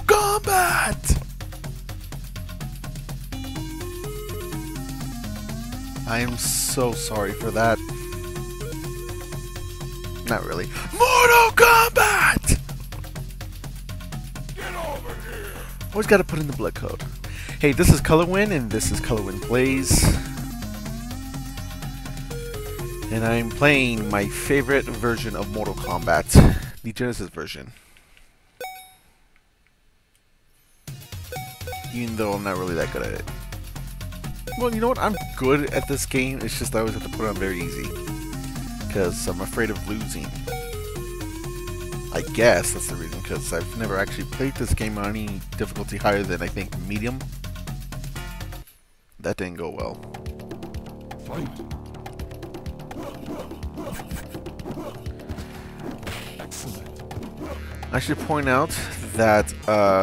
Kombat! I am so sorry for that. Not really. Mortal Kombat! Get over here! Always gotta put in the blood code. Hey, this is Colorwind, and this is Colorwind Plays. And I'm playing my favorite version of Mortal Kombat, the Genesis version. Even though I'm not really that good at it. Well, you know what? I'm good at this game. It's just I always have to put it on very easy. Because I'm afraid of losing. I guess that's the reason. Because I've never actually played this game on any difficulty higher than, I think, medium. That didn't go well. Fight. Excellent. I should point out that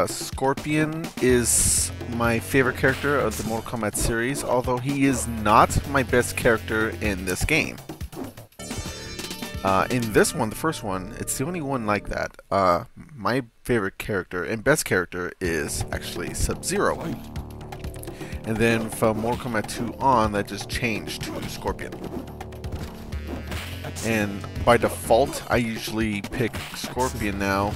Scorpion is my favorite character of the Mortal Kombat series, although he is not my best character in this game. In this one, the first one, it's the only one like that. My favorite character and best character is actually Sub-Zero. And then from Mortal Kombat 2 on, that just changed to Scorpion. And by default, I usually pick Scorpion now,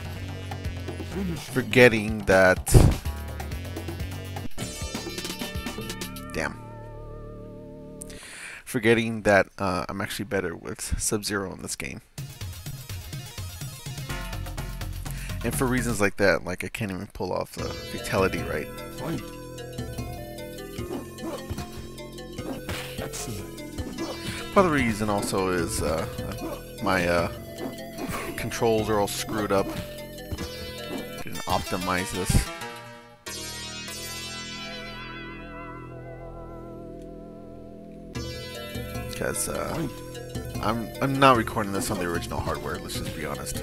forgetting that... Forgetting that I'm actually better with Sub-Zero in this game. And for reasons like that, like I can't even pull off the fatality right. Part of the reason also is my controls are all screwed up. Didn't optimize this. Because I'm not recording this on the original hardware. Let's just be honest.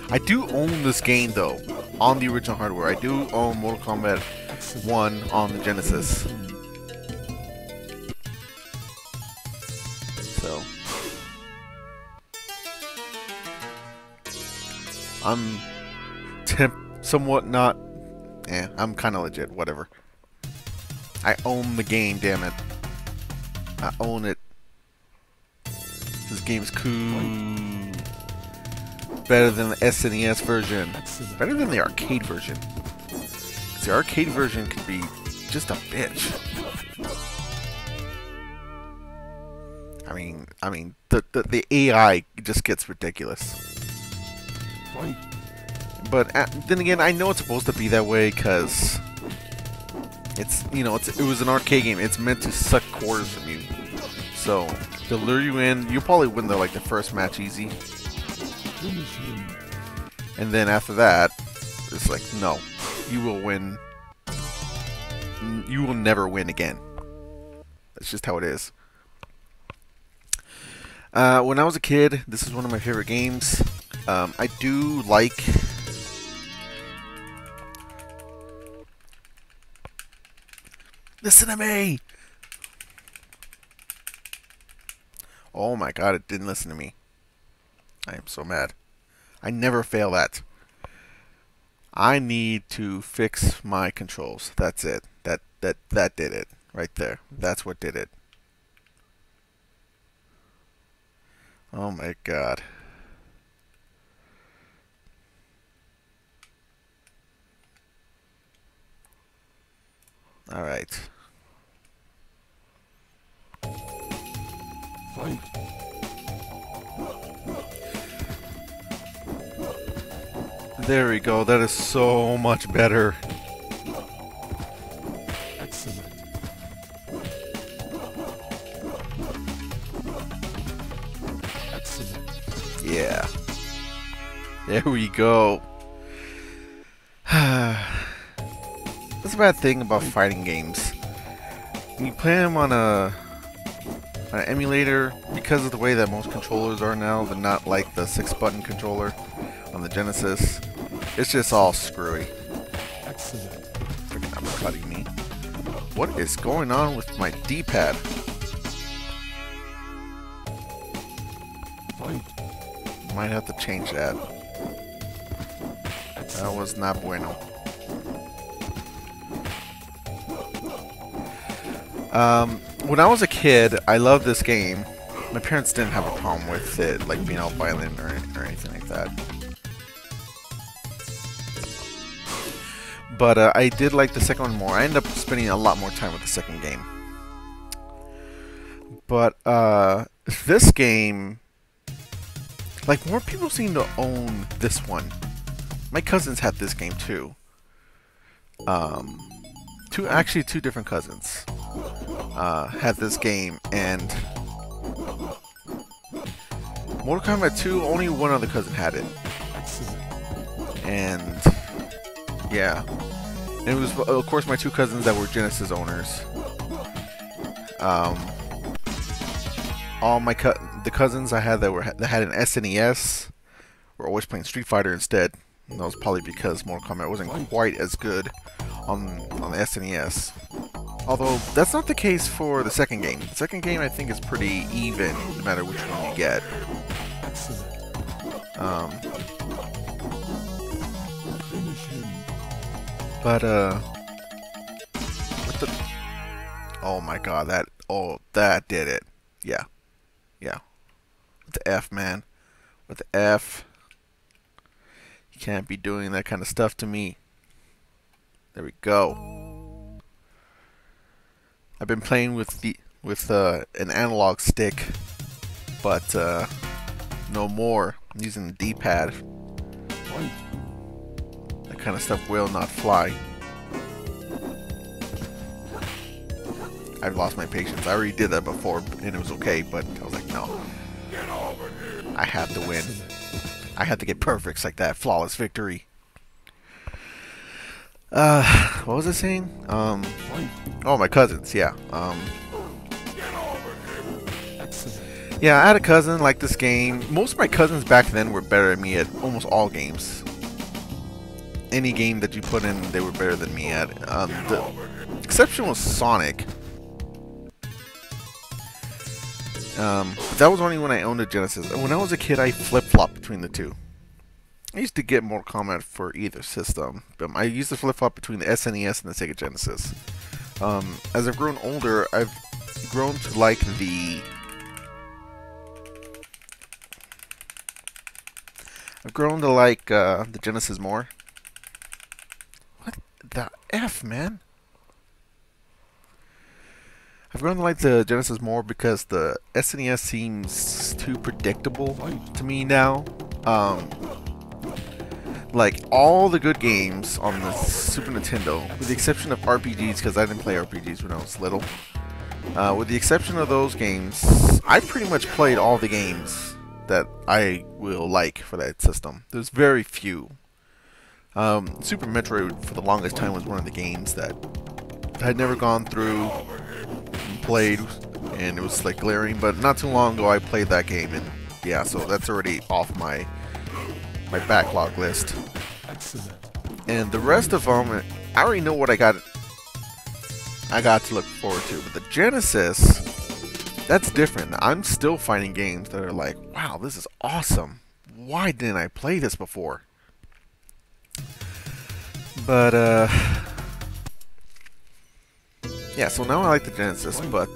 I do own this game though on the original hardware. I do own Mortal Kombat 1 on the Genesis. So I'm somewhat not. I'm kind of legit. Whatever. I own the game. Damn it. I own it. This game's cool. Better than the SNES version. Better than the arcade version. The arcade version could be just a bitch. I mean, the AI just gets ridiculous. But then again, I know it's supposed to be that way because it's, you know, it was an arcade game. It's meant to suck quarters from you. So to lure you in, you'll probably win the first match easy. And then after that, it's like, no, you will win. You will never win again. That's just how it is. When I was a kid, this is one of my favorite games. I do like... Listen to me! Oh my god, it didn't listen to me. I am so mad. I never fail that. I need to fix my controls. That's it. That did it. Right there. That's what did it. Oh my god. Alright. Fight. There we go. That is so much better. Excellent. Excellent. Yeah. There we go. That's a bad thing about fighting games. When you play them on an emulator, because of the way that most controllers are now, they're not like the 6-button controller on the Genesis. It's just all screwy. Excellent. Freaking uppercutting me. What is going on with my D-pad? Might have to change that. That was not bueno. When I was a kid, I loved this game. My parents didn't have a problem with it, like being all violent or anything like that. But I did like the second one more. I ended up spending a lot more time with the second game. But this game, like, more people seem to own this one. My cousins had this game too. Two different cousins had this game, and Mortal Kombat 2, only one other cousin had it. And yeah, and it was, of course, my two cousins that were Genesis owners. All the cousins I had that had an SNES were always playing Street Fighter instead. And that was probably because Mortal Kombat wasn't quite as good on the SNES. Although that's not the case for the second game. The second game, I think, is pretty even no matter which one you get. Oh my god, that did it. Yeah. Yeah. With the F, man. With the F. You can't be doing that kind of stuff to me. There we go. I've been playing with an analog stick, but no more. I'm using the D-pad. That kind of stuff will not fly. I've lost my patience. I already did that before, and it was okay, but I was like, no. I have to win. I have to get perfects like that. Flawless victory. What was I saying? Oh, my cousins, yeah. Yeah, I had a cousin like this game. Most of my cousins back then were better than me at almost all games. Any game that you put in, they were better than me at. The exception was Sonic. That was only when I owned a Genesis. When I was a kid, I flip-flopped between the two. I used to get Mortal Kombat for either system, but I used to flip-flop between the SNES and the Sega Genesis. As I've grown older, I've grown to like the Genesis more. What the F, man? I've grown to like the Genesis more because the SNES seems too predictable to me now. Like, all the good games on the Super Nintendo, with the exception of RPGs, because I didn't play RPGs when I was little. With the exception of those games, I pretty much played all the games that I will like for that system. There's very few. Super Metroid, for the longest time, was one of the games that I had never gone through and played, and it was like glaring, but not too long ago I played that game, and yeah, so that's already off my backlog list. And the rest of them, I already know what I got to look forward to. But the Genesis, that's different. I'm still finding games that are like, wow, this is awesome. Why didn't I play this before? But yeah, so now I like the Genesis, but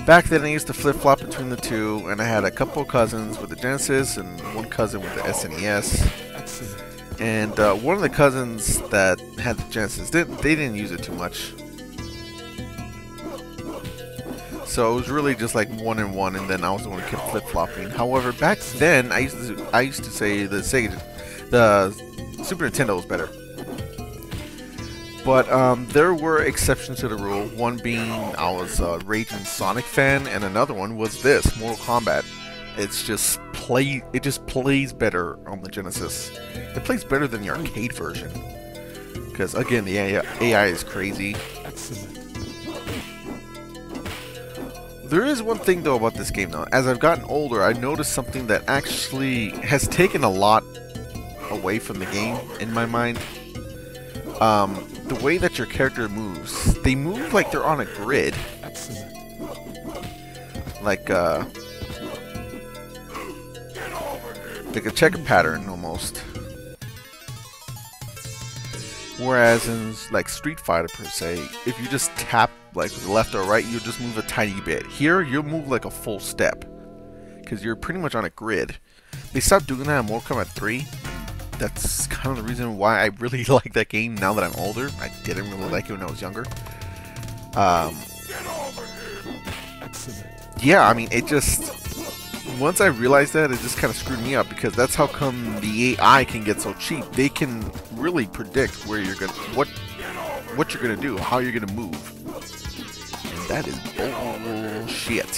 back then I used to flip-flop between the two, and I had a couple cousins with the Genesis and one cousin with the SNES. And one of the cousins that had the Genesis, they didn't use it too much. So it was really just like 1 and 1, and then I was the one who kept flip-flopping. However, back then I used to say the Super Nintendo was better. But there were exceptions to the rule. One being I was a Rayden Sonic fan, and another one was this Mortal Kombat. It just plays better on the Genesis. It plays better than the arcade version. Because again, the AI is crazy. There is one thing though about this game though. As I've gotten older, I noticed something that actually has taken a lot away from the game in my mind. The way that your character moves, they move like they're on a grid. like a checker pattern almost. Whereas in like Street Fighter per se, if you just tap like with the left or right, you just move a tiny bit. Here, you'll move like a full step, because you're pretty much on a grid. They stopped doing that in Mortal Kombat 3. That's kind of the reason why I really like that game now that I'm older. I didn't really like it when I was younger. Yeah, I mean, it just... Once I realized that, it just kind of screwed me up, because that's how come the AI can get so cheap. They can really predict where you're gonna, what you're gonna do, how you're gonna move, and that is bullshit.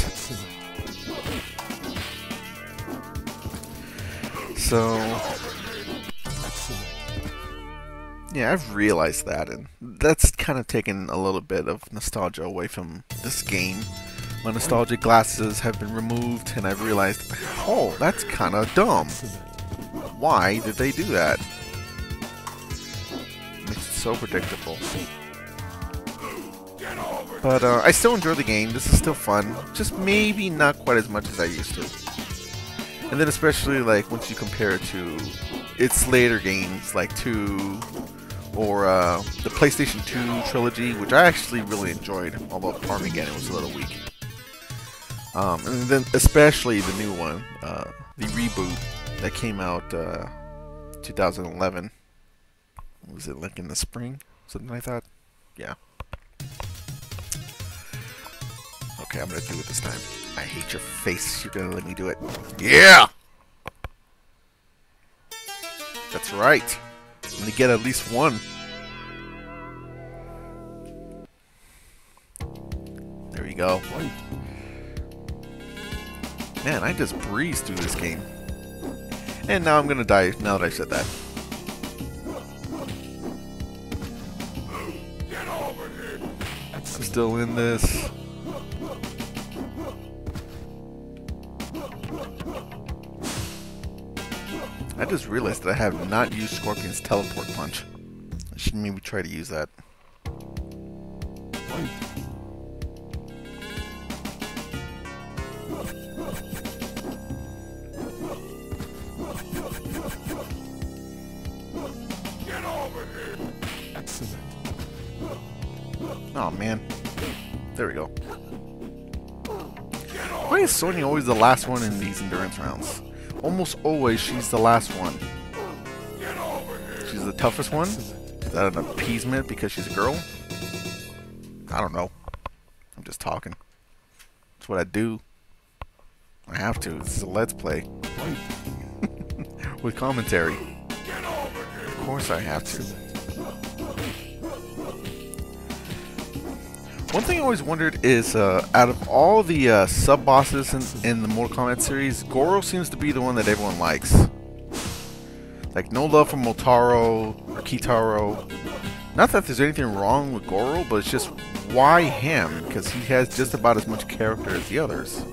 So, yeah, I've realized that, and that's kind of taken a little bit of nostalgia away from this game. My nostalgic glasses have been removed, and I've realized, oh, that's kind of dumb. Why did they do that? It's so predictable. But I still enjoy the game. This is still fun. Just maybe not quite as much as I used to. And then especially like once you compare it to its later games like 2 or the PlayStation 2 trilogy, which I actually really enjoyed, although Armageddon was a little weak. And then especially the new one, the reboot that came out 2011. Was it like in the spring? Something like that? Yeah. Okay, I'm gonna do it this time. I hate your face. You're gonna let me do it. Yeah! That's right. I'm gonna get at least one. There you go. Man, I just breezed through this game. And now I'm gonna die now that I said that. I'm still in this. I just realized that I have not used Scorpion's teleport punch. I should maybe try to use that. Oh man. There we go. Why is Sonya always the last one in these endurance rounds? Almost always she's the last one. She's the toughest one? Is that an appeasement because she's a girl? I don't know. I'm just talking. That's what I do. I have to. This is a Let's Play. With commentary. Of course I have to. One thing I always wondered is, out of all the sub-bosses in the Mortal Kombat series, Goro seems to be the one that everyone likes. Like, no love for Motaro or Kitaro. Not that there's anything wrong with Goro, but it's just, why him? Because he has just about as much character as the others.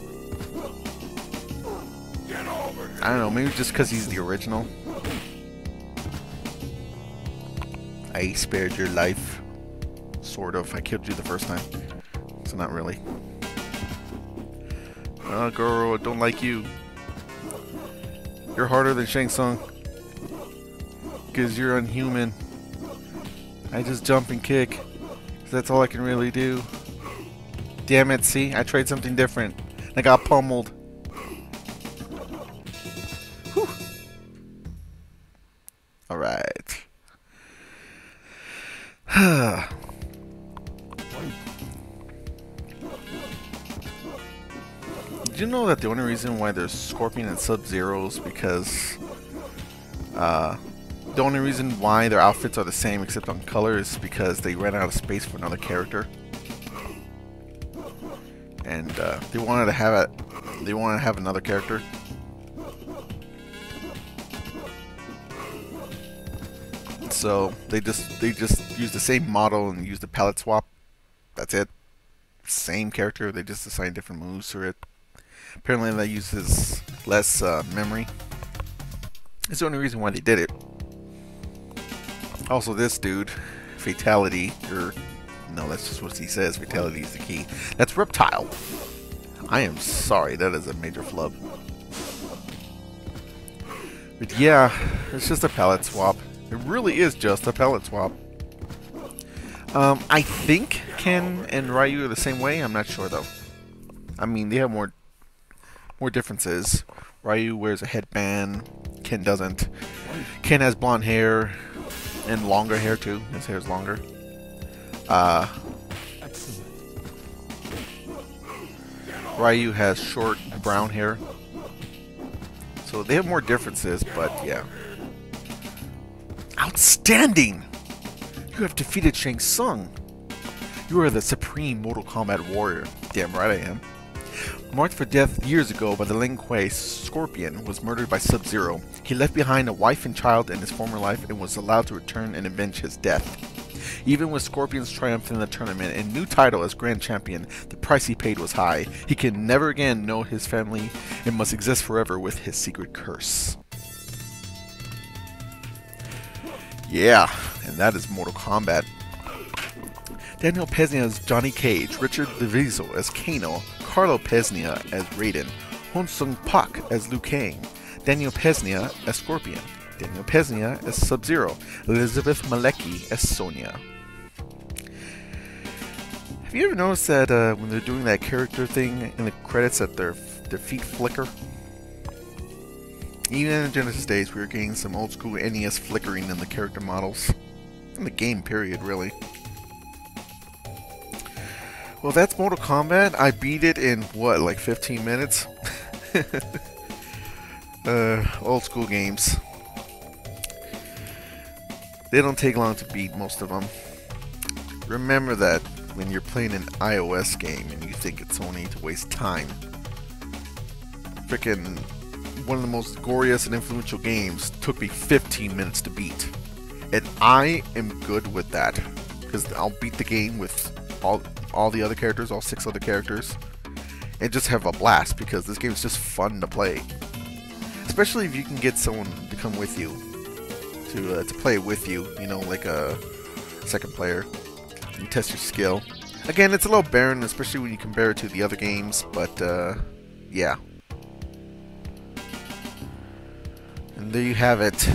I don't know, maybe just because he's the original. I spared your life. Sort of. I killed you the first time. So not really. Goro, I don't like you. You're harder than Shang Tsung. Because you're unhuman. I just jump and kick. That's all I can really do. Damn it, see? I tried something different. I got pummeled. Whew. Alright. Did you know that the only reason why there's Scorpion and Sub-Zero is because the only reason why their outfits are the same except on color is because they ran out of space for another character, and they wanted to have it. They wanted to have another character. So they just used the same model and used the palette swap. That's it. Same character. They just assigned different moves to it. Apparently that uses less memory. It's the only reason why they did it. Also, this dude, Fatality, or no, that's just what he says. Fatality is the key. That's Reptile. I am sorry, that is a major flub. But yeah, it's just a palette swap. It really is just a palette swap. I think Ken and Ryu are the same way. I'm not sure though. I mean, they have more differences. Ryu wears a headband. Ken doesn't. Ken has blonde hair and longer hair too. His hair's longer. Ryu has short brown hair. So they have more differences, but yeah. Outstanding! You have defeated Shang Tsung. You are the supreme Mortal Kombat warrior. Damn right I am. Marked for death years ago by the Lin Kuei, Scorpion was murdered by Sub-Zero. He left behind a wife and child in his former life and was allowed to return and avenge his death. Even with Scorpion's triumph in the tournament and new title as Grand Champion, the price he paid was high. He can never again know his family and must exist forever with his secret curse. Yeah, and that is Mortal Kombat. Daniel Pesnia as Johnny Cage, Richard DeViso as Kano, Carlo Pesnia as Rayden, Hong Sung Pak as Liu Kang, Daniel Pesnia as Scorpion, Daniel Pesnia as Sub-Zero, Elizabeth Malecki as Sonya. Have you ever noticed that when they're doing that character thing in the credits that their feet flicker? Even in the Genesis days, we were getting some old school NES flickering in the character models. In the game, period, really. Well, that's Mortal Kombat. I beat it in, what, like 15 minutes? Old school games. They don't take long to beat, most of them. Remember that when you're playing an iOS game and you think it's only to waste time. Frickin' one of the most goriest and influential games took me 15 minutes to beat. And I am good with that. Because I'll beat the game with all the other characters, all 6 other characters, and just have a blast because this game is just fun to play. Especially if you can get someone to come with you to play with you, you know, like a second player. You test your skill. Again, it's a little barren, especially when you compare it to the other games, but yeah. And there you have it,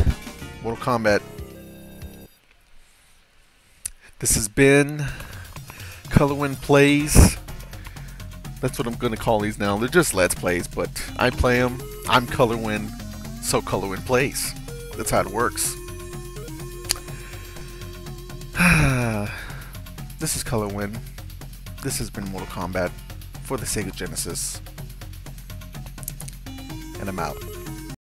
Mortal Kombat. This has been Colorwind Plays. That's what I'm going to call these now. They're just Let's Plays, but I play them. I'm Colorwind, so Colorwind Plays. That's how it works. This is Colorwind. This has been Mortal Kombat for the Sega Genesis. And I'm out.